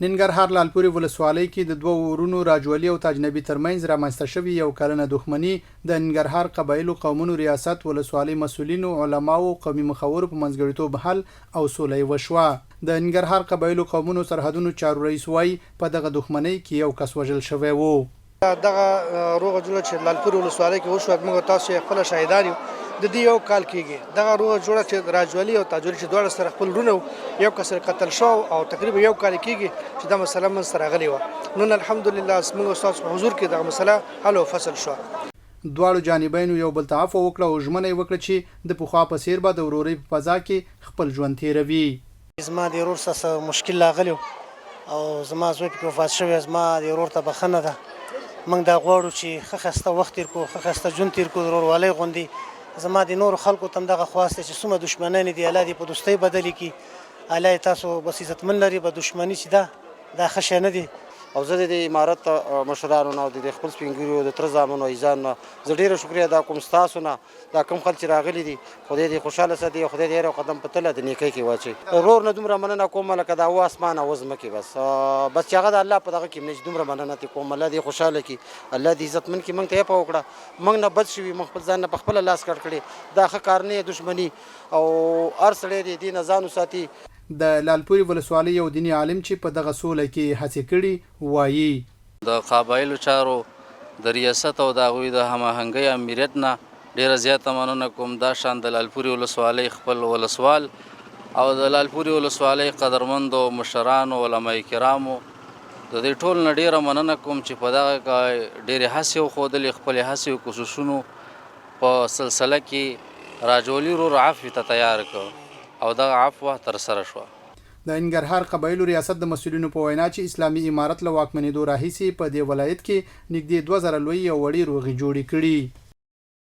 ننګرهار لالپورې ولسوالۍ کې د دوه ورونو راجولي او تاجنبي ترمنځ رامنځته شوې یو کلنه دښمني د ننګرهار قبایلو قومونو ریاست ولسوالۍ مسؤلینو علماو قومي مخورو په منځګړیتوب حل او سوله وشوه. د ننګرهار قبایلو قومونو سرحدونو چارو رئیس وایي په دغه دښمنۍ کې یو کس وژل شوی و. دغه روغه جوړه چې لالپورې ولسوالۍ کې وشوه موږ تاسو خپل شاهدان یو د دې یو کال کېږي دغه روغه جوړه چې راجولي او تاجولي چې دواړه سره خپل رونه یو کس قتل شو او تقریبا یو کال کېږي چې دا مسله من سره غلې و. نن الحمدلله موږ تاسو حضور کې دغه مسله حل او فصل شو. دواړو جانبینو یو بل ته عفو وکړه او ژمنه یې وکړه چې د پخوا په څیر به د ورورۍ په فضا کې خپل ژوند تیروي. زما د ورور سره مشکل راغلی او زما زوی پکې وفات شوی. زما د ورور ته بخښنه ده. موږ دا غواړو چې ښه ښایسته وخت تېر کړو، ښه ښایسته ژوند تېر کړو. د ورورولۍ غوندې زما د نورو خلکو ته هم دغه خواست دی چې څومره دښمنان دي الله دې په دوستۍ بدلې کړي. الله یې تاسو بس عزتمن لري. په دښمني چې دا ښه شی نه دی. او زه د امارت مشرانو نه او د خپل سپین ږیرو د تره زامنو ایزان نه زه ډېره شکریه ادا کوم ستاسو نه. دا کوم خلک چې راغلي دي خدای دې خوشحاله ساتي او خدای دې هر قدم په تله د نیکۍ کې واچوي. ورور نه دومره مننه کوم لکه دا و اسمان او ځمکې بس چې هغه د الله په دغه کې نه دومره مننه ترې کوم. الله دې خوشحاله کړي، الله دې عزتمن کړي. موږ ته یې په وکړه، موږ نه بد شوي، موږ خپل ځان نه په خپله لاس کړ کړي. دا ښه کار نه یې دښمني او هر سړی دې دې نه ځان وساتي. د لالپورې ولسوالۍ یو دیني عالم چې په دغه سوله کې هڅې کړي وایي د قبایلو چارو د ریاست او د هغوی د هماهنګۍ امریت نه ډېره زیاته مننه کوم. دا شان د لالپورې ولسوالۍ خپل ولسوال او د لالپورې ولسوالۍ قدرمندو مشرانو علما کرامو د دې ټول نه ډېره مننه کوم چې په دغه ډېرې هڅې وښودلې. خپلې هڅې او کوششونو په سلسله کې راجولي ورور عفو ته تیار کړ او دغه عفو ترسره شوه. د ننګرهار قبایلو ریاست د مسؤلینو په وینا چې اسلامي امارت له واکمنېدو راهیسې په دې ولایت کې نږدې 2000 لوی او وړې روغې جوړې کړي.